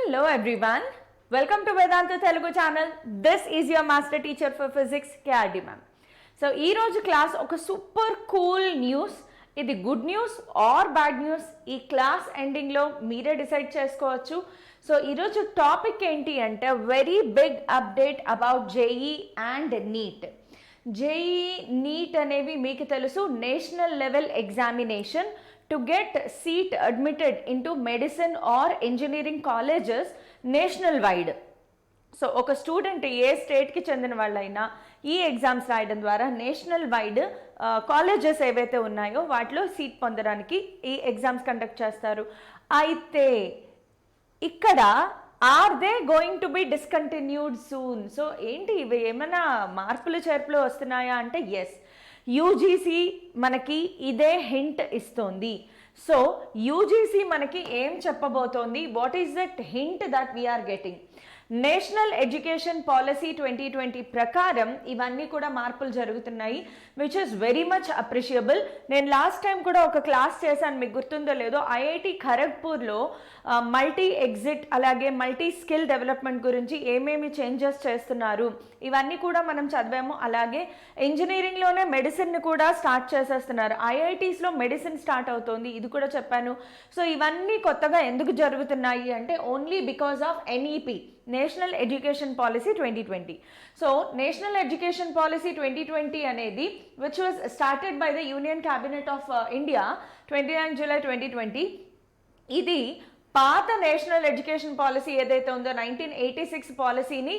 Hello everyone. Welcome to Vedanta Telugu channel. This is your master teacher for physics, KRD ma'am. So ee roju class oka super cool news. ఇది good news or bad news ఈ class ఎండింగ్లో మీరే decide చేసుకోవచ్చు. So ఈరోజు topic ఏంటి అంటే very big update about JEE and NEET. JEE NEET అనేవి మీకు తెలుసు, national level examination to get seat admitted into medicine or engineering colleges national wide. So ఒక స్టూడెంట్ ఏ స్టేట్కి చెందిన వాళ్ళైనా ఈ ఎగ్జామ్స్ రాయడం ద్వారా నేషనల్ వైడ్ కాలేజెస్ ఏవైతే ఉన్నాయో వాటిలో సీట్ పొందడానికి ఈ ఎగ్జామ్స్ కండక్ట్ చేస్తారు. అయితే ఇక్కడ are they going to be discontinued soon. So ఏంటి ఇవి ఏమైనా మార్పులు చేర్పులు వస్తున్నాయా అంటే ఎస్, యూజీసీ మనకి ఇదే హింట్ ఇస్తోంది. సో యూజీసీ మనకి ఏం చెప్పబోతోంది, what is that hint that we're getting? National education policy 2020 ప్రకారం ఇవన్నీ కూడా మార్పులు జరుగుతున్నాయి, which is very much appreciable. నేను లాస్ట్ టైం కూడా ఒక క్లాస్ చేశాను, మీకు గుర్తుందో లేదో, ఐఐటి ఖరగ్పూర్లో మల్టీ ఎగ్జిట్ అలాగే మల్టీ స్కిల్ డెవలప్మెంట్ గురించి ఏమేమి చేంజెస్ చేస్తున్నారు ఇవన్నీ కూడా మనం చదివాము. అలాగే ఇంజనీరింగ్లోనే మెడిసిన్ని కూడా స్టార్ట్ చేసేస్తున్నారు, ఐఐటీస్లో మెడిసిన్ స్టార్ట్ అవుతోంది, ఇది కూడా చెప్పాను. సో ఇవన్నీ కొత్తగా ఎందుకు జరుగుతున్నాయి అంటే only because of NEP, national education policy 2020. So national education policy 2020 అనేది which was started by the union cabinet of India 29 July 2020. ఇది పాత నేషనల్ ఎడ్యుకేషన్ పాలసీ ఏదైతే ఉందో 1986 పాలసీని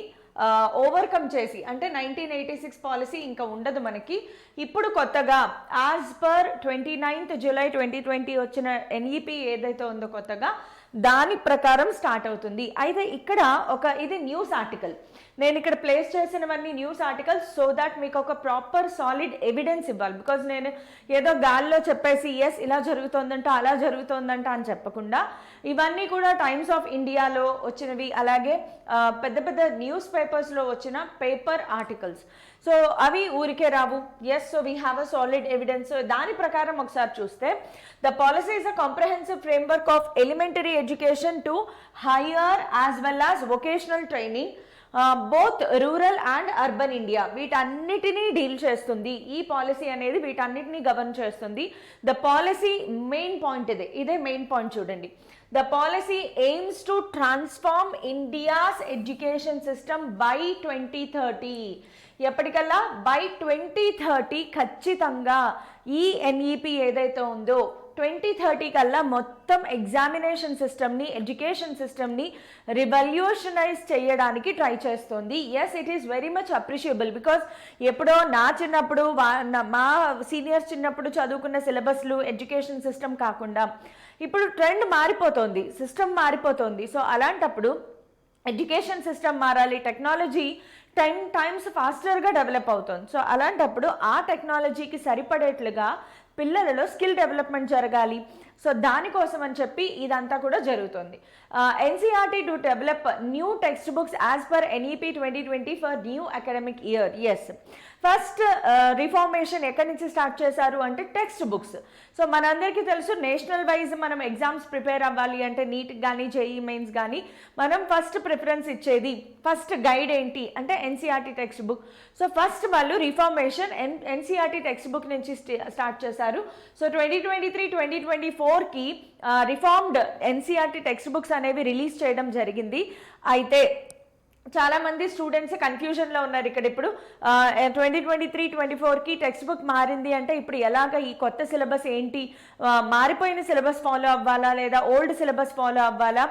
ఓవర్కమ్ చేసి, అంటే 1986 పాలసీ ఇంకా ఉండదు మనకి. ఇప్పుడు కొత్తగా యాజ్ పర్ 29 జూలై 2020 వచ్చిన ఎన్ఈపి ఏదైతే ఉందో కొత్తగా దాని ప్రకారం స్టార్ట్ అవుతుంది. అయితే ఇక్కడ ఇది న్యూస్ ఆర్టికల్, నేను ఇక్కడ ప్లేస్ చేసినవన్నీ న్యూస్ ఆర్టికల్స్, సో దాట్ మీకు ఒక ప్రాపర్ సాలిడ్ ఎవిడెన్స్ ఇవ్వాలి. బికాజ్ నేను ఏదో గాల్లో చెప్పేసి ఎస్ ఇలా జరుగుతోందంట అలా జరుగుతోందంట అని చెప్పకుండా ఇవన్నీ కూడా టైమ్స్ ఆఫ్ ఇండియాలో వచ్చినవి, అలాగే పెద్ద పెద్ద న్యూస్ పేపర్స్లో వచ్చిన పేపర్ ఆర్టికల్స్. సో అవి ఊరికే రావు. Yes, so we have a solid evidence. దాని ప్రకారం ఒకసారి చూస్తే the policy is a comprehensive framework of elementary education to higher as well as vocational training both rural and urban India. వీటన్నిటినీ deal చేస్తుంది ఈ పాలసీ అనేది, వీటన్నిటినీ గవర్న్ చేస్తుంది. ద పాలసీ మెయిన్ పాయింట్ ఇదే మెయిన్ పాయింట్ చూడండి. The policy aims to transform India's education system by 2030. ఎప్పటికల్లా by 2030 ఖచ్చితంగా ఈ ఎన్ఈపి ఏదైతే ఉందో 2030 కల్లా మొత్తం ఎగ్జామినేషన్ సిస్టమ్ని, ఎడ్యుకేషన్ సిస్టమ్ని రివల్యూషనైజ్ చేయడానికి ట్రై చేస్తుంది. Yes, it is very much appreciable. Because ఎప్పుడో నా చిన్నప్పుడు మా సీనియర్స్ చిన్నప్పుడు చదువుకున్న సిలబస్లు ఎడ్యుకేషన్ సిస్టమ్ కాకుండా ఇప్పుడు ట్రెండ్ మారిపోతుంది, సిస్టమ్ మారిపోతుంది. సో అలాంటప్పుడు ఎడ్యుకేషన్ సిస్టమ్ మారాలి, టెక్నాలజీ 10 times ఫాస్టర్గా డెవలప్ అవుతుంది. సో అలాంటప్పుడు ఆ టెక్నాలజీకి సరిపడేట్లుగా పిల్లలలో స్కిల్ డెవలప్మెంట్ జరగాలి. సో దానికోసం అని చెప్పి ఇదంతా కూడా జరుగుతుంది. NCERT to develop new text books as per NEP 2020 for new academic year. Yes, first reformation ఎక్కడి నుంచి స్టార్ట్ చేశారు అంటే టెక్స్ట్ బుక్స్. సో మనందరికీ తెలుసు, నేషనల్ వైజ్ మనం ఎగ్జామ్స్ ప్రిపేర్ అవ్వాలి అంటే నీట్ కానీ జేఈ మెయిన్స్ కానీ మనం ఫస్ట్ ప్రిఫరెన్స్ ఇచ్చేది, ఫస్ట్ గైడ్ ఏంటి అంటే NCERT text book. So first వాళ్ళు రిఫార్మేషన్ ఎన్సీఆర్టీ టెక్స్ట్ బుక్ నుంచి స్టార్ట్ చేశారు. సో 2023-2024కి రిఫార్మ్డ్ ఎన్సీఆర్టీ టెక్స్ట్ బుక్స్ అనేవి రిలీజ్ చేయడం జరిగింది. అయితే చాలామంది స్టూడెంట్స్ కన్ఫ్యూజన్లో ఉన్నారు ఇక్కడ. ఇప్పుడు 2023-24కి టెక్స్ట్ బుక్ మారింది అంటే ఇప్పుడు ఎలాగ ఈ కొత్త సిలబస్ ఏంటి, మారిపోయిన సిలబస్ ఫాలో అవ్వాలా లేదా ఓల్డ్ సిలబస్ ఫాలో అవ్వాలా?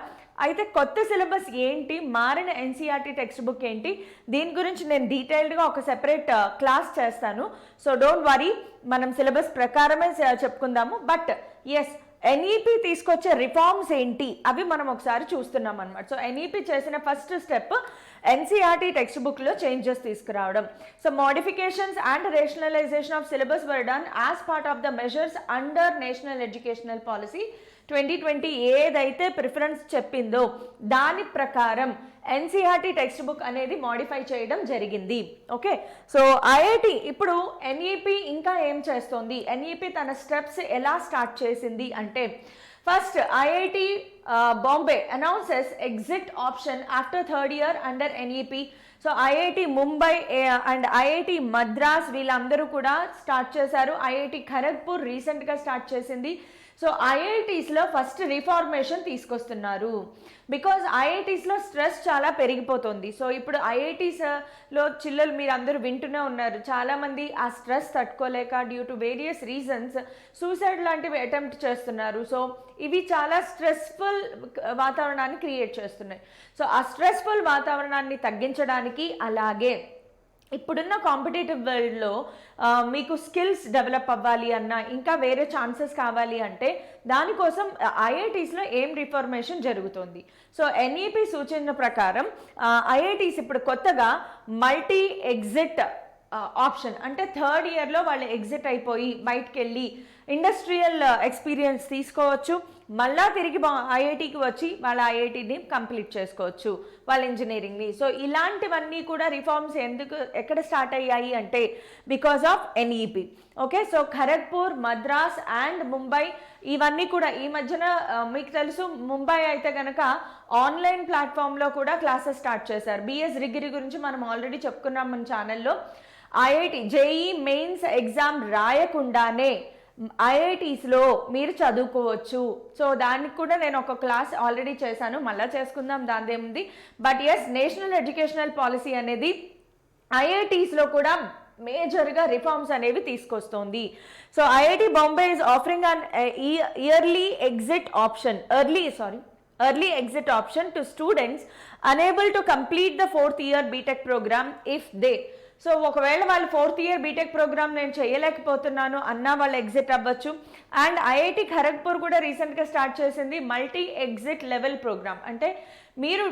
అయితే కొత్త సిలబస్ ఏంటి, మారిన ఎన్సీఆర్టీ టెక్స్ట్ బుక్ ఏంటి, దీని గురించి నేను డీటెయిల్డ్గా ఒక సెపరేట్ క్లాస్ చేస్తాను. సో డోంట్ వరీ, మనం సిలబస్ ప్రకారమే చెప్పుకుందాము. బట్ ఎస్, ఎన్ఈపి తీసుకొచ్చే రిఫార్మ్స్ ఏంటి అవి మనం ఒకసారి చూస్తున్నాం అనమాట. సో ఎన్ఈపి చేసిన ఫస్ట్ స్టెప్ ఎన్సీఆర్టీ టెక్స్ట్ బుక్లో చేంజెస్ తీసుకురావడం. So modifications and rationalization of syllabus were done as part of the measures under national educational policy 2020 ఏదైతే ప్రిఫరెన్స్ చెప్పిందో దాని ప్రకారం ఎన్సీఆర్టీ టెక్స్ట్ బుక్ అనేది మోడిఫై చేయడం జరిగింది. ఓకే, సో ఐఐటి ఇప్పుడు ఎన్ఈపి ఇంకా ఏం చేస్తోంది, ఎన్ఈపి తన స్టెప్స్ ఎలా స్టార్ట్ చేసింది అంటే First, IIT Bombay announces exit option after third year under NEP. So IIT Mumbai and IIT Madras వీళ్ళందరూ కూడా స్టార్ట్ చేశారు. ఐఐటి ఖరగ్పూర్ రీసెంట్గా స్టార్ట్ చేసింది. సో ఐఐటీస్లో ఫస్ట్ రిఫార్మేషన్ తీసుకొస్తున్నారు. బికాజ్ ఐఐటీస్లో స్ట్రెస్ చాలా పెరిగిపోతుంది. సో ఇప్పుడు ఐఐటీస్లో చిల్లలు మీరు అందరూ వింటూనే ఉన్నారు, చాలామంది ఆ స్ట్రెస్ తట్టుకోలేక due to various reasons suicide లాంటివి అటెంప్ట్ చేస్తున్నారు. సో ఇవి చాలా స్ట్రెస్ఫుల్ వాతావరణాన్ని క్రియేట్ చేస్తున్నాయి. సో ఆ స్ట్రెస్ఫుల్ వాతావరణాన్ని తగ్గించడానికి, అలాగే ఇప్పుడున్న కాంపిటేటివ్ వరల్డ్లో మీకు స్కిల్స్ డెవలప్ అవ్వాలి అన్నా, ఇంకా వేరే ఛాన్సెస్ కావాలి అంటే దానికోసం ఐఐటీస్లో ఏం రిఫార్మేషన్ జరుగుతుంది. సో ఎన్ఈపి సూచన ప్రకారం ఐఐటీస్ ఇప్పుడు కొత్తగా మల్టీ ఎగ్జిట్ ఆప్షన్, అంటే థర్డ్ ఇయర్లో వాళ్ళు ఎగ్జిట్ అయిపోయి బయటకు వెళ్ళి ఇండస్ట్రియల్ ఎక్స్పీరియన్స్ తీసుకోవచ్చు, మళ్ళా తిరిగి ఐఐటికి వచ్చి వాళ్ళ ఐఐటిని కంప్లీట్ చేసుకోవచ్చు వాళ్ళ ఇంజనీరింగ్ని. సో ఇలాంటివన్నీ కూడా రిఫార్మ్స్ ఎక్కడ స్టార్ట్ అయ్యాయి అంటే because of NEP. Okay, so Kharagpur, Madras and Mumbai ఇవన్నీ కూడా ఈ మధ్యన మీకు తెలుసు, ముంబై అయితే కనుక ఆన్లైన్ ప్లాట్ఫామ్లో కూడా క్లాసెస్ స్టార్ట్ చేశారు. బిఎస్ డిగ్రీ గురించి మనం ఆల్రెడీ చెప్పుకున్నాం మన ఛానల్లో. ఐఐటి జేఈ మెయిన్స్ ఎగ్జామ్ రాయకుండానే ఐఐటీస్లో మీరు చదువుకోవచ్చు. సో దానికి కూడా నేను ఒక క్లాస్ ఆల్రెడీ చేశాను, మళ్ళీ చేసుకుందాం, దానిదేముంది. But yes, national educational policy అనేది ఐఐటీస్లో కూడా మేజర్గా రిఫార్మ్స్ అనేవి తీసుకొస్తుంది. So IIT Bombay is offering an early exit option to students unable to complete the 4th year BTech program if they. So ఒకవేళ వాళ్ళు 4th ఇయర్ బీటెక్ ప్రోగ్రామ్ నేను చేయలేకపోతున్నాను అన్న వాళ్ళు ఎగ్జిట్ అవ్వచ్చు. అండ్ ఐఐటి ఖరగ్పూర్ కూడా రీసెంట్గా స్టార్ట్ చేసింది మల్టీ ఎగ్జిట్ లెవెల్ ప్రోగ్రామ్. అంటే మీరు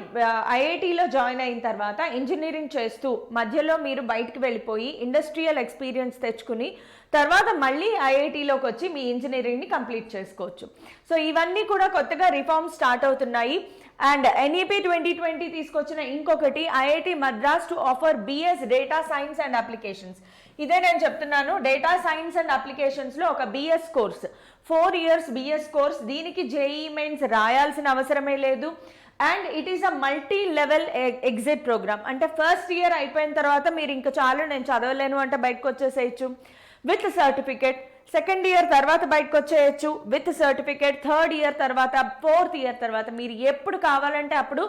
ఐఐటిలో జాయిన్ అయిన తర్వాత ఇంజనీరింగ్ చేస్తూ మధ్యలో మీరు బయటకు వెళ్ళిపోయి ఇండస్ట్రియల్ ఎక్స్పీరియన్స్ తెచ్చుకుని తర్వాత మళ్ళీ ఐఐటిలోకి వచ్చి మీ ఇంజనీరింగ్ని కంప్లీట్ చేసుకోవచ్చు. సో ఇవన్నీ కూడా కొత్తగా రిఫార్మ్స్ స్టార్ట్ అవుతున్నాయి. అండ్ ఎన్ఈపి 2020 తీసుకొచ్చిన ఇంకొకటి IIT Madras to offer BS data science and applications. ఇదే నేను చెప్తున్నాను, డేటా సైన్స్ అండ్ అప్లికేషన్స్లో ఒక BS course, 4 years BS course. దీనికి జేఈ మెయిన్స్ రాయాల్సిన అవసరమే లేదు. And it is a multi level exit programme. అంటే ఫస్ట్ ఇయర్ అయిపోయిన తర్వాత మీరు ఇంకా చాలు నేను చదవలేను అంటే బయటకు వచ్చేసేయచ్చు విత్ సర్టిఫికేట్. సెకండ్ ఇయర్ తర్వాత బయటకు వచ్చేయచ్చు విత్ సర్టిఫికేట్. థర్డ్ ఇయర్ తర్వాత, 4th ఇయర్ తర్వాత మీరు ఎప్పుడు కావాలంటే అప్పుడు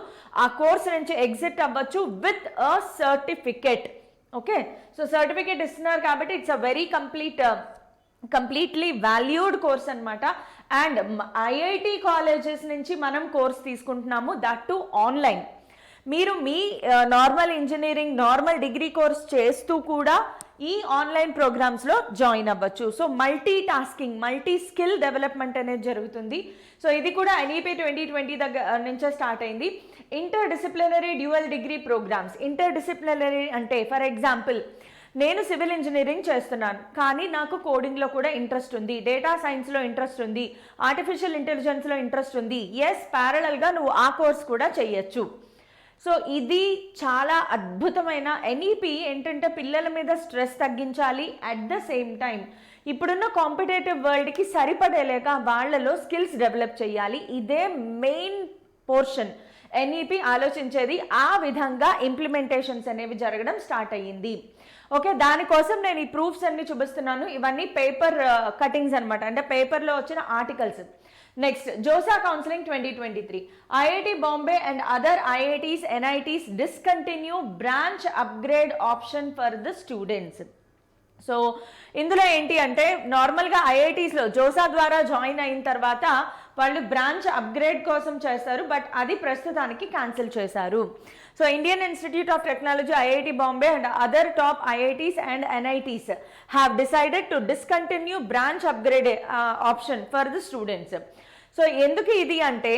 ఆ కోర్స్ నుంచి ఎగ్జిట్ అవ్వచ్చు with a certificate. Okay, so certificate ఇస్తున్నారు కాబట్టి it's a very completely valued course అనమాట. అండ్ ఐఐటి కాలేజెస్ నుంచి మనం కోర్స్ తీసుకుంటున్నాము, దట్ టు ఆన్లైన్. మీరు మీ normal engineering, normal degree course చేస్తూ కూడా ఈ ఆన్లైన్ ప్రోగ్రామ్స్లో జాయిన్ అవ్వచ్చు. So multitasking, multi skill development అనేది జరుగుతుంది. సో ఇది కూడా ఎన్ఈపి 2020 దగ్గర నుంచే స్టార్ట్ అయింది. Interdisciplinary dual degree programmes. Interdisciplinary అంటే ఫర్ ఎగ్జాంపుల్ నేను సివిల్ ఇంజనీరింగ్ చేస్తున్నాను, కానీ నాకు కోడింగ్లో కూడా ఇంట్రెస్ట్ ఉంది, డేటా సైన్స్లో ఇంట్రెస్ట్ ఉంది, ఆర్టిఫిషియల్ ఇంటెలిజెన్స్లో ఇంట్రెస్ట్ ఉంది. ఎస్, ప్యారలల్గా నువ్వు ఆ కోర్స్ కూడా చేయొచ్చు. సో ఇది చాలా అద్భుతమైన ఎన్ఈపి. ఏంటంటే పిల్లల మీద స్ట్రెస్ తగ్గించాలి, అట్ ద సేమ్ టైం ఇప్పుడున్న కాంపిటేటివ్ వరల్డ్కి సరిపడేలాగా వాళ్ళలో స్కిల్స్ డెవలప్ చేయాలి. ఇదే మెయిన్ పోర్షన్ ఎన్ఈపి ఆలోచించేది. ఆ విధంగా ఇంప్లిమెంటేషన్స్ అనేవి జరగడం స్టార్ట్ అయ్యింది. ఓకే, దానికోసం నేను ఈ ప్రూఫ్స్ అన్ని చూపిస్తున్నాను. ఇవన్నీ పేపర్ కటింగ్స్ అనమాట, అంటే పేపర్లో వచ్చిన articles. Next, JoSAA counselling 2023. IIT Bombay and other IITs, NITs discontinue branch upgrade option for the students. So ఇందులో ఏంటి అంటే నార్మల్గా ఐఐటీస్లో జోసా ద్వారా జాయిన్ అయిన తర్వాత వాళ్ళు బ్రాంచ్ అప్గ్రేడ్ కోసం చేస్తారు, బట్ అది ప్రస్తుతానికి క్యాన్సిల్ చేశారు. So Indian institute of technology, IIT Bombay and other top IITs and NITs have decided to discontinue branch upgrade option for the students. So ఎందుకు ఇది అంటే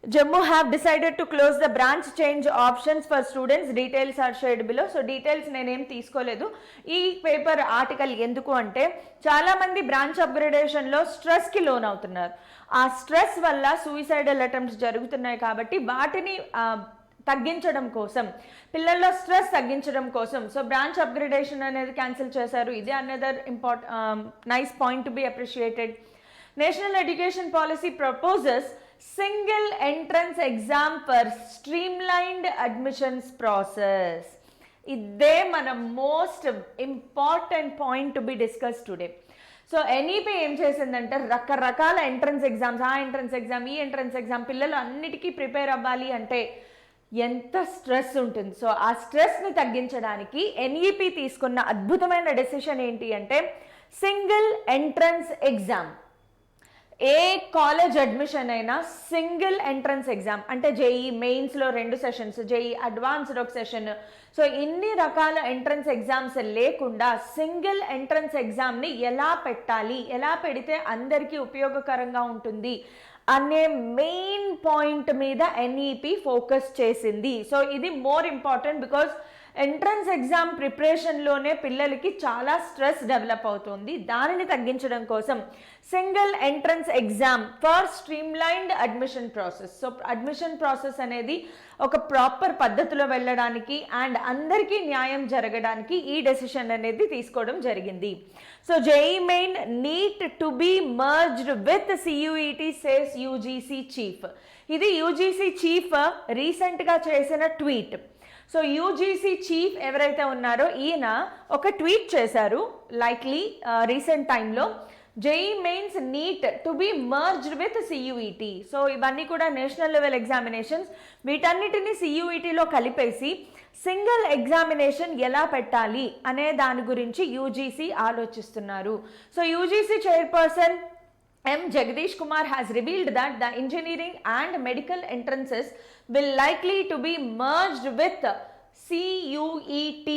Jammu have decided to close the branch change options for students. Details are shared below. So details నేనేం తీసుకోలేదు. ఈ paper article ఎందుకు అంటే చాలా మంది బ్రాంచ్ అప్గ్రేడేషన్లో స్ట్రెస్కి లోన్ అవుతున్నారు. ఆ స్ట్రెస్ వల్ల సూసైడల్ అటెంప్ట్స్ జరుగుతున్నాయి. కాబట్టి వాటిని తగ్గించడం కోసం, పిల్లల్లో స్ట్రెస్ తగ్గించడం కోసం సో బ్రాంచ్ అప్గ్రేడేషన్ అనేది క్యాన్సిల్ చేశారు. ఇదే another nice point to be appreciated. National education policy proposes single entrance exam for streamlined admissions process. ఇదే మన most important point to be discuss today. So NEP ఏం చేసిందంటే రకరకాల ఎంట్రన్స్ ఎగ్జామ్స్, ఆ entrance exam, ఈ entrance exam, పిల్లలు అన్నిటికీ prepare అవ్వాలి అంటే ఎంత స్ట్రెస్ ఉంటుంది. సో ఆ స్ట్రెస్ని తగ్గించడానికి ఎన్ఈపీ తీసుకున్న అద్భుతమైన డెసిషన్ ఏంటి అంటే సింగిల్ ఎంట్రన్స్ ఎగ్జామ్. ఏ కాలేజ్ అడ్మిషన్ అయినా సింగిల్ ఎంట్రన్స్ ఎగ్జామ్ అంటే జేఈ మెయిన్స్లో 2 సెషన్స్, జేఈ అడ్వాన్స్డ్ ఒక సెషన్. సో ఇన్ని రకాల ఎంట్రన్స్ ఎగ్జామ్స్ లేకుండా సింగిల్ ఎంట్రన్స్ ఎగ్జామ్ని ఎలా పెట్టాలి, ఎలా పెడితే అందరికీ ఉపయోగకరంగా ఉంటుంది అనే మెయిన్ పాయింట్ మీద ఎన్ఈపీ ఫోకస్ చేసింది. సో ఇది more important because entrance exam ప్రిపరేషన్లోనే పిల్లలకి చాలా స్ట్రెస్ డెవలప్ అవుతుంది. దానిని తగ్గించడం కోసం single entrance exam for streamlined admission process. So admission process అనేది ఒక ప్రాపర్ పద్ధతిలో వెళ్ళడానికి అండ్ అందరికీ న్యాయం జరగడానికి ఈ డెసిషన్ అనేది తీసుకోవడం జరిగింది. So JEE main need to be merged with CUET says UGC chief. ఇది యూజీసీ చీఫ్ రీసెంట్గా చేసిన ట్వీట్. సో యూజీసీ చీఫ్ ఎవరైతే ఉన్నారో ఈయన ఒక ట్వీట్ చేశారు లైక్లీ రీసెంట్ టైంలో, JEE mains need to be merged with CUET. So ఇవన్నీ కూడా నేషనల్ లెవెల్ ఎగ్జామినేషన్స్, వీటన్నిటిని సియుఈటిలో కలిపేసి సింగిల్ ఎగ్జామినేషన్ ఎలా పెట్టాలి అనే దాని గురించి యూజీసీ ఆలోచిస్తున్నారు. So UGC chairperson M. Jagdish Kumar has revealed that the engineering and medical entrances will likely to be merged with CUET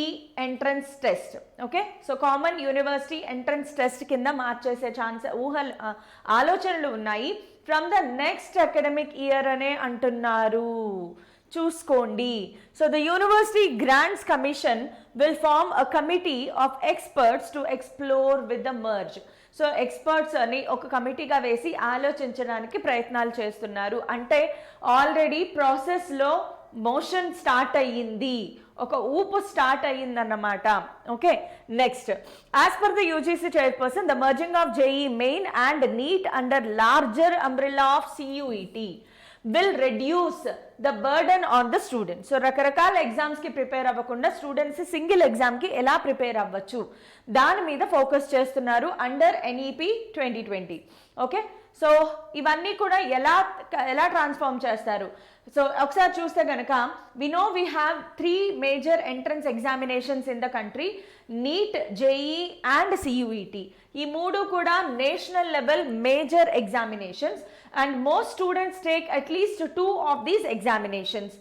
entrance test. Okay, so common university entrance test కింద మార్చేసే chance ఆలోచనలు ఉన్నాయి from the next academic year అనే అంటున్నారు. చూసుకోండి. So the University Grants Commission will form a committee of experts to explore with the merge. So experts అని ఒక కమిటీగా వేసి ఆలోచించడానికి ప్రయత్నాలు చేస్తున్నారు. అంటే ఆల్రెడీ ప్రాసెస్లో మోషన్ స్టార్ట్ అయ్యింది, ఒక ఊపు స్టార్ట్ అయ్యిందన్నమాట. Okay, next as per the UGC chairperson the merging of JEE main and NEET under larger umbrella of CUET will reduce the burden on the students. So రకరకాల ఎగ్జామ్స్కి prepare అవ్వకుండా students single ఎగ్జామ్కి ఎలా prepare అవ్వచ్చు దాని మీద focus చేస్తున్నారు under NEP 2020. Okay, so ఇవన్నీ కూడా ఎలా ట్రాన్స్ఫార్మ్ చేస్తారు. సో ఒకసారి చూస్తే కనుక we know we have 3 major entrance examinations in the country, NEET, JEE and CUET. ఈ 3 కూడా national level major examinations and most students take at least 2 of these examinations.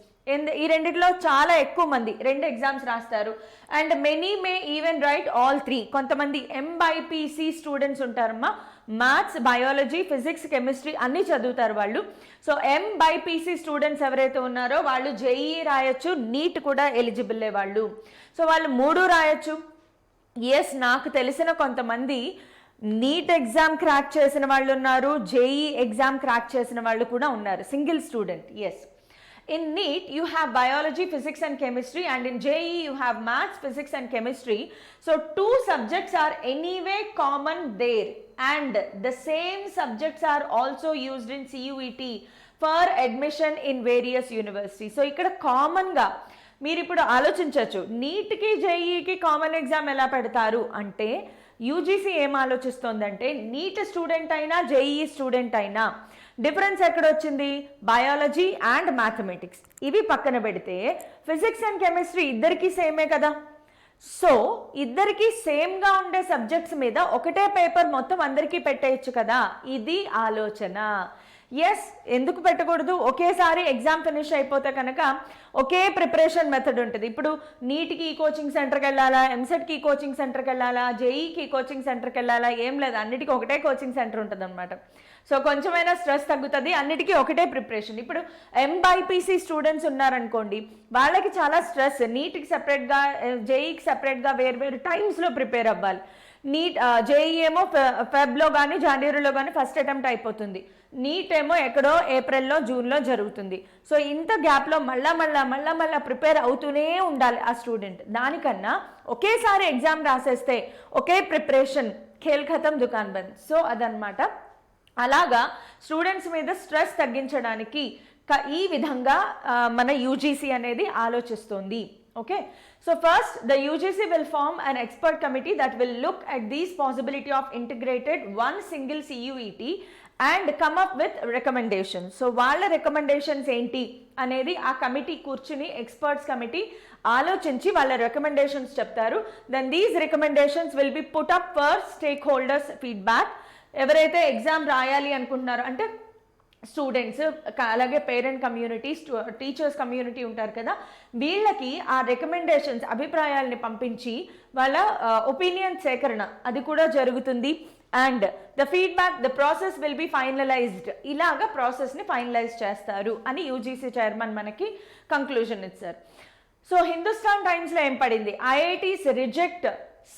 ఈ రెండిట్లో చాలా ఎక్కువ మంది 2 ఎగ్జామ్స్ రాస్తారు and many may even write all 3. కొంతమంది MBiPC students ఉంటారమ్మా, మ్యాథ్స్, బయాలజీ, ఫిజిక్స్, కెమిస్ట్రీ అన్నీ చదువుతారు వాళ్ళు. సో ఎంబైపీసీ స్టూడెంట్స్ ఎవరైతే ఉన్నారో వాళ్ళు జేఈ రాయొచ్చు, నీట్ కూడా ఎలిజిబుల్లే వాళ్ళు. సో వాళ్ళు 3 రాయొచ్చు. ఎస్, నాకు తెలిసిన కొంతమంది నీట్ ఎగ్జామ్ క్రాక్ చేసిన వాళ్ళు ఉన్నారు, జేఈ ఎగ్జామ్ క్రాక్ చేసిన వాళ్ళు కూడా ఉన్నారు, single student. Yes, in NEET you have biology, physics and chemistry, and in JEE you have maths, physics and chemistry. So 2 subjects are anyway common there and the same subjects are also used in CUET for admission in various universities. So ఇక్కడ common గా మీరు ఇప్పుడు ఆలోచించవచ్చు, నీట్కి జేఈకి common exam ఎలా పెడతారు అంటే UGC ఏం ఆలోచిస్తోందంటే neat student అయినా జేఈ స్టూడెంట్ అయినా డిఫరెన్స్ ఎక్కడ వచ్చింది, బయాలజీ అండ్ మ్యాథమెటిక్స్. ఇవి పక్కన పెడితే ఫిజిక్స్ అండ్ కెమిస్ట్రీ ఇద్దరికి సేమే కదా. సో ఇద్దరికి సేమ్గా ఉండే సబ్జెక్ట్స్ మీద ఒకటే పేపర్ మొత్తం అందరికీ పెట్టేయచ్చు కదా, ఇది ఆలోచన. ఎస్, ఎందుకు పెట్టకూడదు, ఒకేసారి ఎగ్జామ్ ఫినిష్ అయిపోతే కనుక ఒకే ప్రిపరేషన్ మెథడ్ ఉంటుంది. ఇప్పుడు నీట్కి కోచింగ్ సెంటర్కి వెళ్ళాలా, ఎంసెట్కి కోచింగ్ సెంటర్కి వెళ్ళాలా, జేఈకి కోచింగ్ సెంటర్కి వెళ్ళాలా, ఏం లేదు, అన్నిటికీ ఒకటే కోచింగ్ సెంటర్ ఉంటుంది అనమాట. సో కొంచెమైనా స్ట్రెస్ తగ్గుతుంది, అన్నిటికీ ఒకటే ప్రిపరేషన్. ఇప్పుడు ఎంబైపీసీ స్టూడెంట్స్ ఉన్నారనుకోండి, వాళ్ళకి చాలా స్ట్రెస్, నీట్కి సపరేట్గా, జేఈకి సపరేట్గా వేరు టైమ్స్లో ప్రిపేర్ అవ్వాలి. నీట్ జేఈ ఏమో ఫెబ్లో కానీ జనవరిలో కానీ ఫస్ట్ అటెంప్ట్ అయిపోతుంది, నీట్ ఏమో ఎక్కడో ఏప్రిల్లో జూన్లో జరుగుతుంది. సో ఇంత గ్యాప్లో మళ్ళా ప్రిపేర్ అవుతూనే ఉండాలి ఆ స్టూడెంట్. దానికన్నా ఒకేసారి ఎగ్జామ్ రాసేస్తే ఒకే ప్రిపరేషన్, ఖేల్ ఖతం దుకాన్ బంద్. సో అదనమాట. అలాగా స్టూడెంట్స్ మీద స్ట్రెస్ తగ్గించడానికి ఈ విధంగా మన యూజీసీ అనేది ఆలోచిస్తుంది. Okay, so first the UGC will form an expert committee that will look at these possibility of integrated one single CUET and come up with recommendations. So వాళ్ళ రికమెండేషన్స్ ఏంటి అనేది ఆ కమిటీ కూర్చుని, ఎక్స్పర్ట్స్ కమిటీ ఆలోచించి వాళ్ళ recommendations చెప్తారు. Then these recommendations will be put up for stakeholders feedback. ఎవరైతే exam రాయాలి అనుకుంటున్నారో, అంటే స్టూడెంట్స్, అలాగే పేరెంట్ కమ్యూనిటీ, టీచర్స్ కమ్యూనిటీ ఉంటారు కదా, వీళ్ళకి ఆ రికమెండేషన్స్, అభిప్రాయాలని పంపించి వాళ్ళ ఒపీనియన్ సేకరణ అది కూడా జరుగుతుంది. And the feedback, the process will be finalised. ఇలాగా ప్రాసెస్ని ఫైనలైజ్ చేస్తారు అని యూజీసీ చైర్మన్ మనకి కంక్లూజన్ ఇచ్చారు. సో హిందుస్థాన్ టైమ్స్లో ఏం పడింది, IITs reject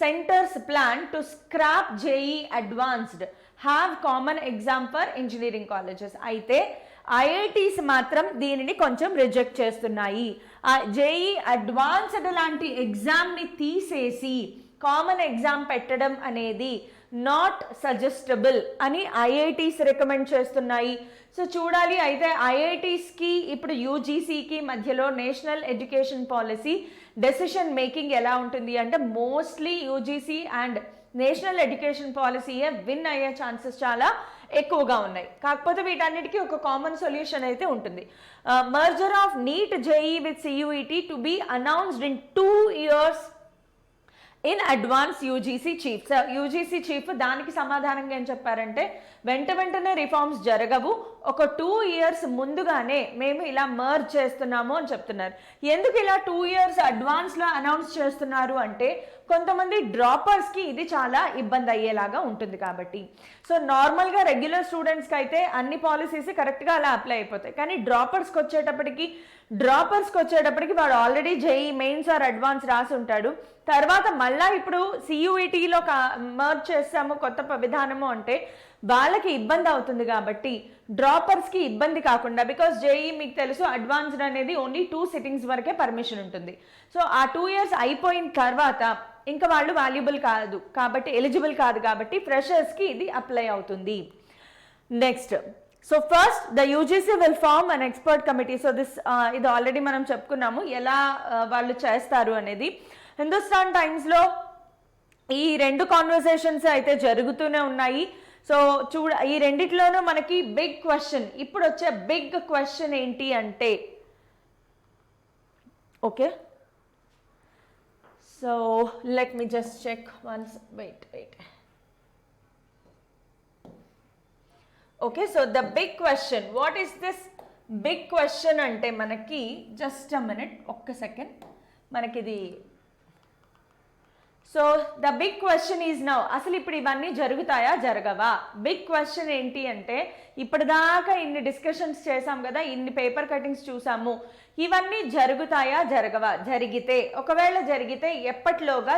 centre's plan to scrap JEE Advanced, have common exam for engineering colleges. అయితే ఐఐటీస్ మాత్రం దీనిని కొంచెం రిజెక్ట్ చేస్తున్నాయి. జేఈ అడ్వాన్స్డ్ లాంటి ఎగ్జామ్ని తీసేసి కామన్ ఎగ్జామ్ పెట్టడం అనేది నాట్ సజెస్టబుల్ అని ఐఐటీస్ రికమెండ్ చేస్తున్నాయి. సో చూడాలి అయితే ఐఐటీస్కి ఇప్పుడు యూజీసీకి మధ్యలో national education policy decision making ఎలా ఉంటుంది అంటే, mostly UGC and national education పాలసీయే విన్ అయ్యే ఛాన్సెస్ చాలా ఎక్కువగా ఉన్నాయి. కాకపోతే వీటన్నిటికీ ఒక కామన్ సొల్యూషన్ అయితే ఉంటుంది. Merger of NEET JEE with CUET to be announced in 2 years in advance UGC chief. So UGC chief దానికి సమాధానంగా ఏం చెప్పారంటే, వెంటనే రిఫార్మ్స్ జరగవు, ఒక 2 years ముందుగానే మేము ఇలా మర్జ్ చేస్తున్నాము అని చెప్తున్నారు. ఎందుకు ఇలా 2 years అడ్వాన్స్లో అనౌన్స్ చేస్తున్నారు అంటే, కొంతమంది డ్రాపర్స్కి ఇది చాలా ఇబ్బంది అయ్యేలాగా ఉంటుంది కాబట్టి. సో నార్మల్గా రెగ్యులర్ స్టూడెంట్స్కి అయితే అన్ని పాలసీస్ కరెక్ట్గా అలా అప్లై అయిపోతాయి. కానీ డ్రాపర్స్కి వచ్చేటప్పటికి వాడు already JEE Mains or advance రాసి ఉంటాడు. తర్వాత మళ్ళీ ఇప్పుడు సియుఈటీలో మర్జ్ చేస్తాము కొత్త విధానము అంటే వాళ్ళకి ఇబ్బంది అవుతుంది. కాబట్టి డ్రాపర్స్కి ఇబ్బంది కాకుండా, బికాస్ జేఈ మీకు తెలుసు అడ్వాన్స్డ్ అనేది ఓన్లీ 2 sittings వరకే పర్మిషన్ ఉంటుంది. సో ఆ 2 years అయిపోయిన తర్వాత ఇంకా వాళ్ళు వాల్యుబుల్ కాదు కాబట్టి, ఎలిజిబుల్ కాదు కాబట్టి ఫ్రెషర్స్కి ఇది అప్లై అవుతుంది. Next, so first the UGC will form an expert committee. So ఇది ఆల్రెడీ మనం చెప్పుకున్నాము ఎలా వాళ్ళు చేస్తారు అనేది. హిందుస్థాన్ టైమ్స్లో ఈ 2 కాన్వర్సేషన్స్ అయితే జరుగుతూనే ఉన్నాయి. సో ఈ రెండిట్లోనూ మనకి బిగ్ క్వశ్చన్, ఇప్పుడు వచ్చే బిగ్ క్వశ్చన్ ఏంటి అంటే, okay, so let me just check once, wait. Okay, so the big question, what is this big question అంటే మనకి, జస్ట్ అ మినిట్, ఒక్క సెకండ్, మనకి ఇది. So the big question is now, అసలు ఇప్పుడు ఇవన్నీ జరుగుతాయా జరగవా? బిగ్ క్వశ్చన్ ఏంటి అంటే, ఇప్పటిదాకా ఇన్ని డిస్కషన్స్ చేసాం కదా, ఇన్ని పేపర్ కటింగ్స్ చూసాము, ఇవన్నీ జరుగుతాయా జరగవా? జరిగితే, ఒకవేళ జరిగితే ఎప్పటిలోగా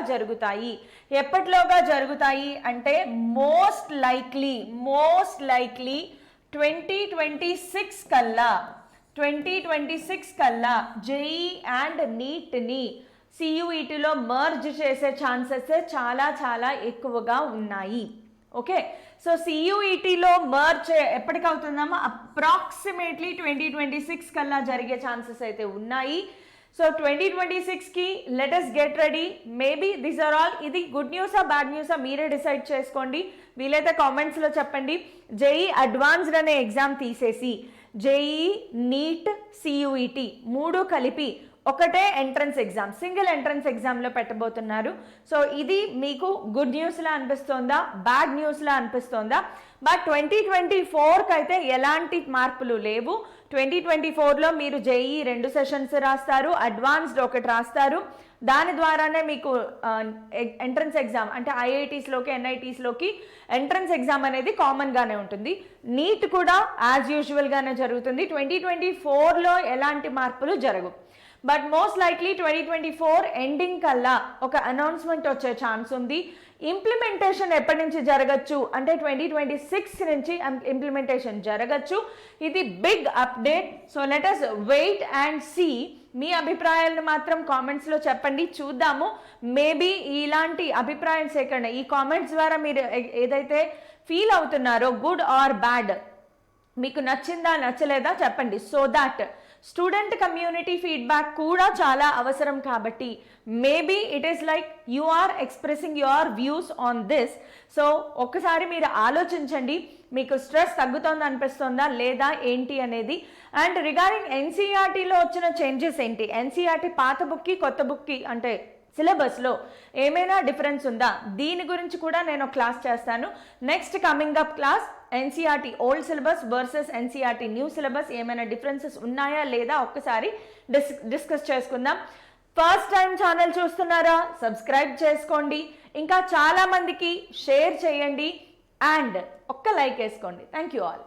జరుగుతాయి అంటే మోస్ట్ లైక్లీ 2026 కల్లా జేఈ అండ్ నీట్ని సియుఈటీలో మర్జ్ చేసే ఛాన్సెస్ చాలా ఎక్కువగా ఉన్నాయి. ఓకే, సో సియుఈటీలో మర్జ్ ఎప్పటికవుతుందామో అప్రాక్సిమేట్లీ 2026 కల్లా జరిగే ఛాన్సెస్ అయితే ఉన్నాయి. సో 2026కి let's get ready. Maybe these are all, ఇది గుడ్ న్యూసా బ్యాడ్ న్యూసా మీరే డిసైడ్ చేసుకోండి. వీలైతే కామెంట్స్లో చెప్పండి. జేఈ అడ్వాన్స్డ్ అనే ఎగ్జామ్ తీసేసి జేఈ, నీట్, సియుఈటీ 3 కలిపి ఒకటే ఎంట్రన్స్ ఎగ్జామ్, సింగిల్ ఎంట్రన్స్ ఎగ్జామ్లో పెట్టబోతున్నారు. సో ఇది మీకు గుడ్ న్యూస్లా అనిపిస్తోందా, బ్యాడ్ న్యూస్లా అనిపిస్తోందా? బట్ 2024కి అయితే ఎలాంటి మార్పులు లేవు. 2024లో మీరు జేఈ 2 సెషన్స్ రాస్తారు, అడ్వాన్స్డ్ ఒకటి రాస్తారు. దాని ద్వారానే మీకు ఎంట్రన్స్ ఎగ్జామ్ అంటే ఐఐటీస్లోకి, ఎన్ఐటీస్లోకి ఎంట్రన్స్ ఎగ్జామ్ అనేది కామన్గానే ఉంటుంది. నీట్ కూడా యాజ్ యూజువల్గానే జరుగుతుంది. 2024లో ఎలాంటి మార్పులు జరగవు. బట్ మోస్ట్ లైక్లీ 2024 ఎండింగ్ కల్లా ఒక అనౌన్స్మెంట్ వచ్చే ఛాన్స్ ఉంది. ఇంప్లిమెంటేషన్ ఎప్పటి నుంచి జరగచ్చు అంటే 2026 నుంచి ఇంప్లిమెంటేషన్ జరగచ్చు. ఇది big update. So let us wait and see. మీ అభిప్రాయాలను మాత్రం కామెంట్స్లో చెప్పండి, చూద్దాము. మేబీ ఇలాంటి అభిప్రాయం సేకరణ, ఈ కామెంట్స్ ద్వారా మీరు ఏదైతే ఫీల్ అవుతున్నారో, గుడ్ ఆర్ బ్యాడ్, మీకు నచ్చిందా నచ్చలేదా చెప్పండి. So that student community feedback కూడా చాలా అవసరం. కాబట్టి maybe it is like you are expressing your views on this. So ఒక్కసారి మీరు ఆలోచించండి, మీకు స్ట్రెస్ తగ్గుతోంది అనిపిస్తుందా లేదా ఏంటి అనేది. అండ్ రిగార్డింగ్ ఎన్సీఆర్టీలో వచ్చిన చేంజెస్ ఏంటి, ఎన్సీఆర్టీ పాత బుక్కి కొత్త బుక్కి అంటే సిలబస్లో ఏమైనా డిఫరెన్స్ ఉందా, దీని గురించి కూడా నేను క్లాస్ చేస్తాను. Next coming up class NCERT old syllabus versus NCERT new syllabus ఏమైనా డిఫరెన్సెస్ ఉన్నాయా లేదా ఒక్కసారి డిస్కస్ చేసుకుందాం. ఫస్ట్ టైం ఛానల్ చూస్తున్నారా, సబ్స్క్రైబ్ చేసుకోండి, ఇంకా చాలా మందికి షేర్ చేయండి అండ్ ఒక్క లైక్ వేసుకోండి. Thank you all.